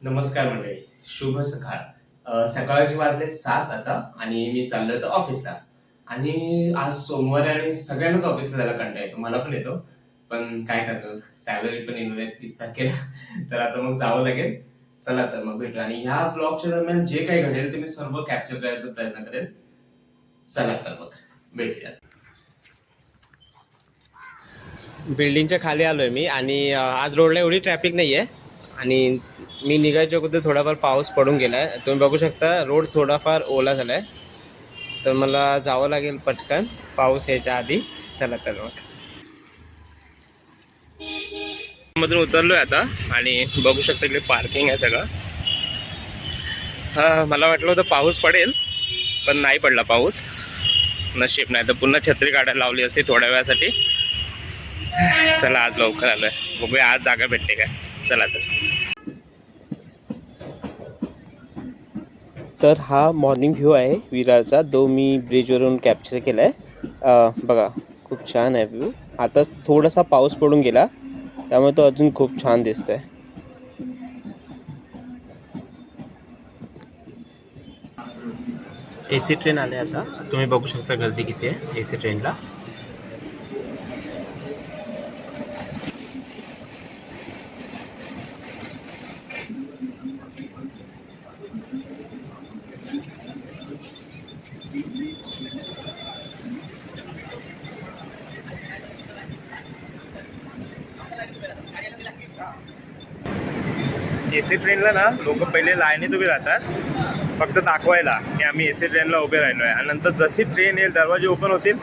नमस्कार मंडळी, शुभ सकाळ. सकाळचे वाजले 7 आता आणि मी चाललोय तर ऑफिसला. आणि आज सोमवार आहे आणि सगळ्यांनाच ऑफिसला जायला कंटाळा येतो, मला पण येतो. पण काय करणार, सॅलरी पण येणार आहे 30 तारखेला. तर आता मग जावं लागेल. चला तर मग भेटू आणि ह्या ब्लॉगच्या दरम्यान जे काही घडेल ते मी सर्व कॅप्चर करायचा प्रयत्न करेन. चला तर मग भेटूया. बिल्डिंगच्या खाली आलोय मी आणि आज रोडला एवढी ट्रॅफिक नाहीये. आणि मी निघायच्या अगोदर थोडाफार पाऊस पडून गेलाय, तुम्ही बघू शकता. रोड थोडाफार ओला झालाय, तर मला जावं लागेल पटकन पाऊस यायच्या आधी. चला तर मग मधून उतरलोय आता आणि बघू शकता इकडे पार्किंग आहे सगळं. हा, मला वाटलं होतं पाऊस पडेल पण नाही पडला पाऊस. नशीब नाही तर पुन्हा छत्री काढायला लावली असती थोड्या वेळासाठी. चला आज लवकर आलोय, बघूया आज जागा भेटते काय. चला तर हा मॉर्निंग व्ह्यू आहे विरारचा, जो मी ब्रिजवरून कॅप्चर केला आहे. बघा खूप छान आहे व्ह्यू. आता थोडासा पाऊस पडून गेला त्यामुळे तो अजून खूप छान दिसतोय. AC ट्रेन आले आता, तुम्ही बघू शकता गर्दी किती आहे AC ट्रेनला. AC ट्रेनला ना लोक पहिले लाईनीत उभे राहतात फक्त दाखवायला की आम्ही AC ट्रेनला उभे राहिलो आहे, आणि नंतर जशी ट्रेन येईल दरवाजे ओपन होतील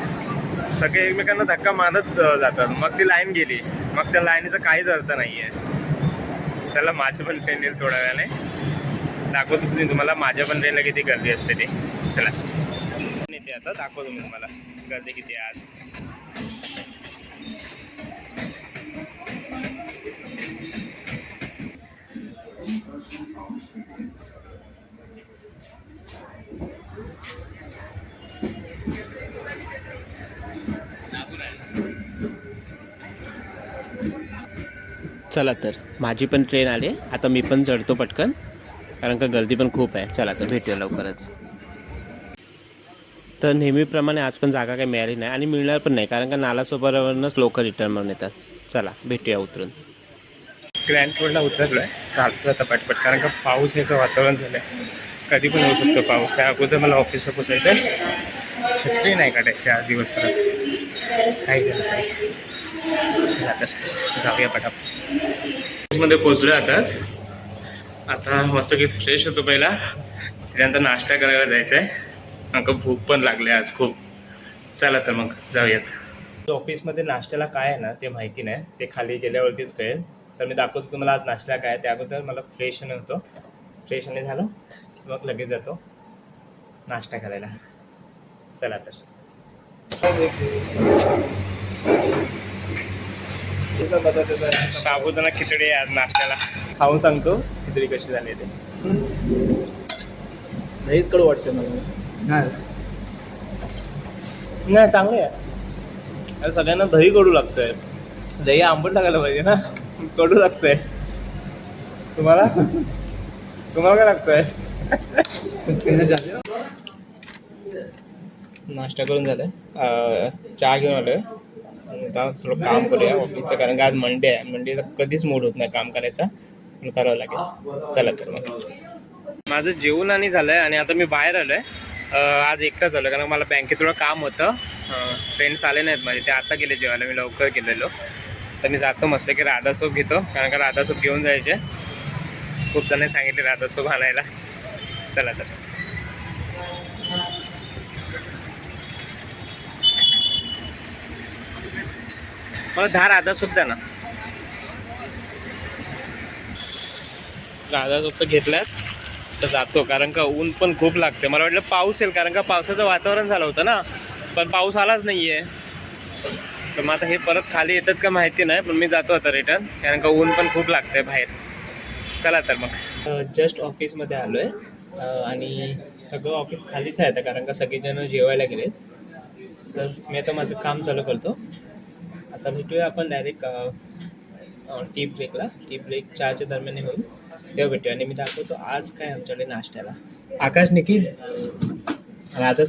सगळे एकमेकांना धक्का मारत जातात. मग ती लाईन गेली, मग त्या लाईनीचा काहीच अर्थ नाही आहे. चला माझी पण ट्रेन येईल थोड्या वेळाने, दाखवतो तुम्ही तुम्हाला माझ्या पण ट्रेनला किती गर्दी असते ते. चला येते आता, दाखवतो मी तुम्हाला गर्दी किती आहे आज. चला तर माझी पण ट्रेन आली, आता मी पण चढतो पटकन, कारण का गर्दी पण खूप आहे. चला तर भेटूया लवकरच. तर नेहमीप्रमाणे आज पण जागा काही मिळाली नाही आणि मिळणार पण नाही, कारण का नालासोपारावरूनच लोक रिटर्न म्हणून येतात. चला भेटूया उतरून. ग्रँड रोडला उतरलो आहे, चालतो आता पटपट, कारण का पाऊस याचं वातावरण झालं आहे. कधी पण होऊ शकतो पाऊस. त्या अगोदर मला ऑफिसला पोचायचं आहे. छत्री नाही काढायची आज दिवसभरात, काही झालं नाही. चला तर जाऊया पटापट. ऑफिसमध्ये पोचलो आताच. आता मस्त की फ्रेश होतो पहिला, त्यानंतर नाश्ता करायला जायचं आहे. नका भूक पण लागली आज खूप. चला तर मग जाऊयात. ऑफिसमध्ये नाश्त्याला काय आहे ना ते माहिती नाही, ते खाली गेल्यावरतीच कळेल. तर मी दाखवतो तुम्हाला आज नाश्त्याला काय आहे. त्या अगोदर मला फ्रेश होतो, फ्रेश नाही झालं मग लगेच जातो नाश्ता करायला. चला तर. साबुदाणा खिचडी आज नाश्त्याला, खाऊन सांगतो खिचडी कशी झाली ते. दहीच कडू वाटते मला. नाही चांगले आहे. अरे सगळ्यांना दही कडू लागतंय, दही आंबट टाकायला पाहिजे ना, कडू लागतंय. तुम्हाला तुम्हाला काय लागतंय? नाश्ता करून झालाय, चहा घेऊन आलोय. आता थोडं काम करूया ऑफिसचं, कारण का आज मंडे आहे. मंडेला कधीच मूड होत नाही काम करायचा, पण करावं लागेल. चला तर मग. माझं जेवण आणि झालंय आणि आता मी बाहेर आलोय. आज एकटाच आलो कारण मला बँकेत थोडं काम होतं. फ्रेंड्स आले नाहीत माझे, ते आता गेले जेवायला, मी लवकर गेलेलो. तर मी जातो मस्त की राधा सोप घेतो, कारण का राधा सोप घेऊन जायचे. खूप जणांनी सांगितले राधा सोप आणायला. चला तर. मला 10 राधा सोप द्या ना. राधा सोप तर घेतल्यात, तर जातो, कारण का ऊन पण खूप लागते. मला वाटलं पाऊस येईल, कारण का पावसाचं वातावरण झालं होतं ना, पण पाऊस आलाच नाही आहे. तर मग आता हे परत खाली येतात का माहिती नाही, पण मी जातो आता रिटर्न, कारण का ऊन पण खूप लागतंय बाहेर. चला तर मग. जस्ट ऑफिसमध्ये आलो आहे आणि सगळं ऑफिस खालीच आहे आता, कारण का सगळेजण जेवायला गेलेत. तर मी आता माझं काम चालू करतो. आता भेटूया आपण डायरेक्ट टी ब्रेक 4च्या दरम्यान होईल तेव्हा भेटूया. आणि मी दाखवतो आज काय आमच्याकडे नाश्त्याला. आकाश, निखिल, राधा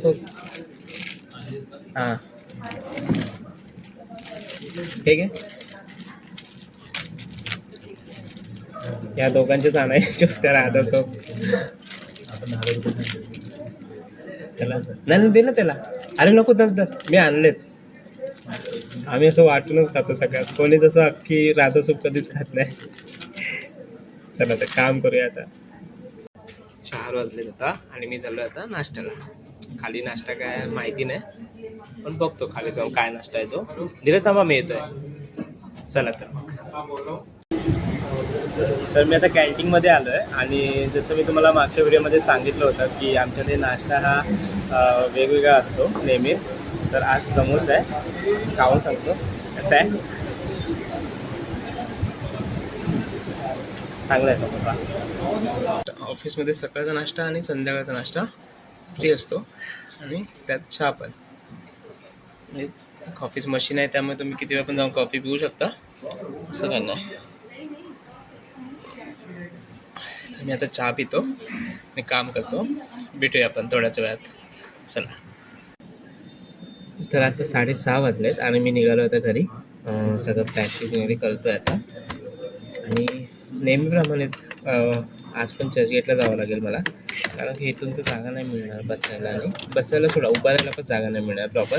हां ठीक आहे. या दोघांचेच आणायचे त्या राधा त्याला नाही दे ना त्याला. अरे नको तर मी आणलेत. आम्ही असं वाटूनच खातो सगळ्यात. कोणी तसं अख्खी राधा सूप कधीच खात नाही. चला तर काम करूया आता. 4 वाजले आता आणि मी चाललो आता नाश्त्याला. खाली नाश्ता काय माहिती नाही, पण बघतो खाली जाऊन काय नाश्ता आहे तो. धीरज थांबा, मी येतोय. चला तर मग. तर मी आता कॅन्टीनमध्ये आलो आहे आणि जसं मी तुम्हाला मागच्या व्हिडिओमध्ये सांगितलं होतं की आमच्याकडे नाश्ता हा वेगवेगळा असतो नेहमी. तर आज समोसा आहे, खाऊन सांगतो कसं आहे. चांगला आहे समोसा. ऑफिसमध्ये सकाळचा नाश्ता आणि संध्याकाळचा नाश्ता फ्री असतो आणि त्यात चहा पण. म्हणजे कॉफीच मशीन आहे त्यामुळे तुम्ही किती वेळा पण जाऊन कॉफी पिऊ शकता, असं काय नाही. तर मी आता चहा पितो आणि काम करतो. भेटूया आपण थोड्याच वेळात. चला. तर आता 6:30 वाजलेत आणि मी निघालो आता घरी. सगळं प्रॅक्टिस वगैरे करतो आहे आता. आणि नेहमीप्रमाणेच आज पण चर्चगेटला जावं लागेल मला, कारण की इथून तर जागा नाही मिळणार बसायला. आणि बसायला सोडा, उभा राहायला पण जागा नाही मिळणार प्रॉपर.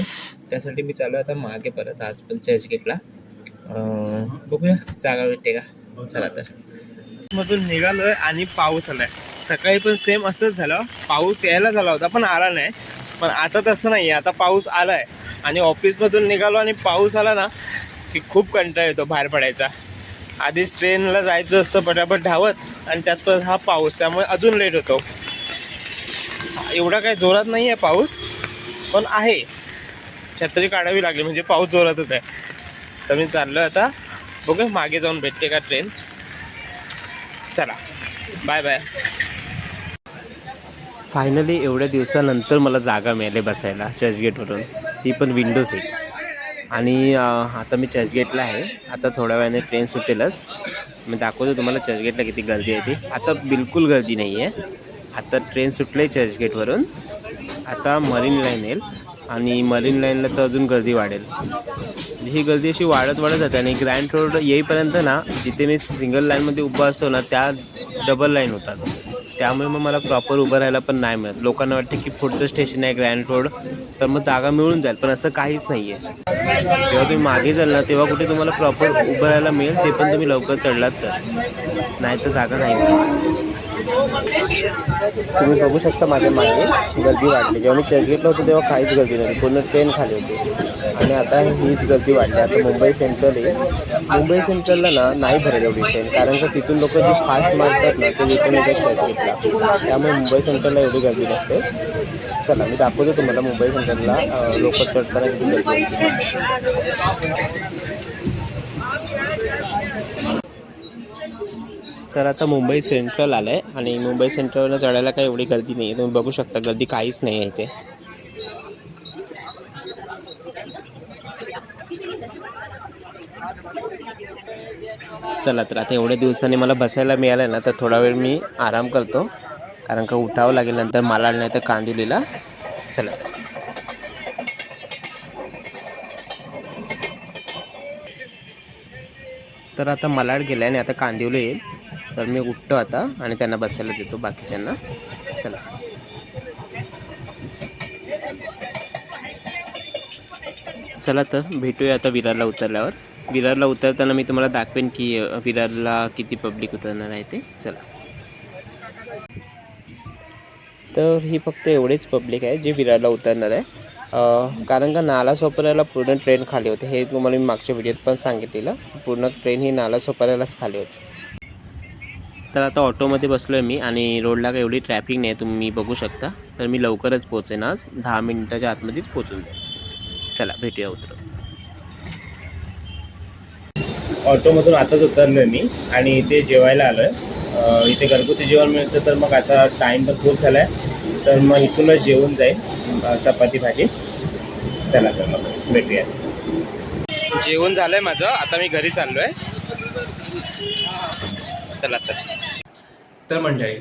त्यासाठी मी चालू आता मागे परत आज पण चर्चगेटला. बघूया जागा भेटते का. चला तर. मधून निघालो आहे आणि पाऊस आला आहे. सकाळी पण सेम असंच झालं, पाऊस यायला झाला होता पण आला नाही. पण आता तसं नाही आहे, आता पाऊस आला आहे. आणि ऑफिसमधून निघालो आणि पाऊस आला ना की खूप कंटाळा येतो बाहेर पडायचा. आधीच ट्रेनला जायचं असतं पटापट धावत आणि त्यात हा पाऊस, त्यामुळे अजून लेट होतो. एवढा काही जोरात नाही आहे पाऊस, पण आहे. छत्री काढावी लागली म्हणजे पाऊस जोरातच आहे. तर मी चाललो आता, बघू मागे जाऊन भेटते का ट्रेन. चला बाय बाय. फायनली एवढ्या दिवसानंतर मला जागा मिळाली बसायला चर्चगेटवरून, ती पण विंडो सीट. आणि आता मी चर्चगेटला आहे. आता थोड्या वेळाने ट्रेन सुटेलच. मी दाखवतो तुम्हाला चर्चगेटला किती गर्दी आहे ती. आता बिलकुल गर्दी नाही आहे. आता ट्रेन सुटलं आहे चर्चगेटवरून. आता मरीन लाईन येईल आणि मरीन लाईनला तर अजून गर्दी वाढेल. ही गर्दी अशी वाढत जाते आणि ग्रँड रोड येईपर्यंत ना, जिथे मी सिंगल लाईनमध्ये उभा असतो ना, त्या डबल लाईन होतात. त्यामुळे मग मला प्रॉपर उभं राहायला पण नाही मिळत. लोकांना वाटतं की पुढचं स्टेशन आहे ग्रँड रोड, तर मग जागा मिळून जाईल, पण असं काहीच नाही आहे. जेव्हा तुम्ही मागे जाल ना, तेव्हा कुठे तुम्हाला प्रॉपर उभं राहायला मिळेल, ते पण तुम्ही लवकर चढलात तर. नाही तर जागा नाही मिळत. तुम्ही बघू शकता माझ्या मागे गर्दी वाढली. जेव्हा मी चर्चगेटला होतो तेव्हा काहीच गर्दी नव्हती, पूर्ण ट्रेन खाली होती. आणि आता हीच गर्दी वाढली. आता मुंबई सेंट्रल आहे. मुंबई सेंट्रलला ना नाही भरेल एवढी ट्रेन, कारण का तिथून लोक जी फास्ट मारतात ना ते रिटर्न येतात चर्चगेटला. त्यामुळे मुंबई सेंट्रलला एवढी गर्दी नसते. चला मी दाखवतो तुम्हाला मुंबई सेंट्रलला लोक चढताना किती गर्दी असते. तर आता मुंबई सेंट्रल आलं आहे आणि मुंबई सेंट्रलला चढायला काही एवढी गर्दी नाही आहे. तुम्ही बघू शकता गर्दी काहीच नाही आहे इथे. चला तर आता एवढ्या दिवसांनी मला बसायला मिळालं ना, तर थोडा वेळ मी आराम करतो, कारण का उठावं लागेल नंतर मालाड नाही तर कांदिवलीला. चला तर आता मालाड गेला आणि आता कांदिवली येईल. तर मी उठतो आता आणि त्यांना बसायला देतो बाकीच्यांना. चला चला तर भेटूया आता विरारला उतरल्यावर. विरारला उतरताना मी तुम्हाला दाखवेन की विरारला किती पब्लिक उतरणार आहे ते. चला. तर ही फक्त एवढेच पब्लिक आहे जे विरारला उतरणार आहे, कारण का नालासोपाऱ्याला पूर्ण ट्रेन खाली होते. हे तुम्हाला मी मागच्या व्हिडिओत पण सांगितलेलं, पूर्ण ट्रेन ही नालासोपाऱ्यालाच खाली होती. तर आता ऑटोमध्ये बसलो आहे मी आणि रोडला काही एवढी ट्रॅफिक नाही आहे, तुम्ही बघू शकता. तर मी लवकरच पोहोचेन, आज 10 मिनिटाच्या आतमध्येच पोहोचून जाईल. चला भेटूया उतरून. ऑटोमधून आताच उतरलो आहे मी आणि इथे जेवायला आलो आहे. इथे घरगुती जेवण मिळतं, तर मग आता टाईम पण खूप झाला आहे, तर मग इथूनच जेवून जाईल चपाती भाजी. चला तर मग भेटूया. जेवण झालं आहे माझं, आता मी घरी चाललो आहे. चला तर मंडळी,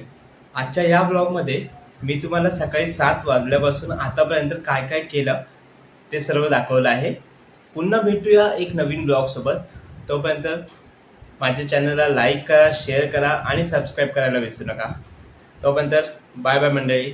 आजच्या या ब्लॉगमध्ये मी तुम्हाला सकाळी 7 वाजल्यापासून आतापर्यंत काय काय केलं ते सर्व दाखवलं आहे. पुन्हा भेटूया एक नवीन ब्लॉगसोबत. तोपर्यंत माझ्या चॅनलला लाईक करा, शेअर करा आणि सबस्क्राईब करायला विसरू नका. तोपर्यंत बाय बाय मंडळी.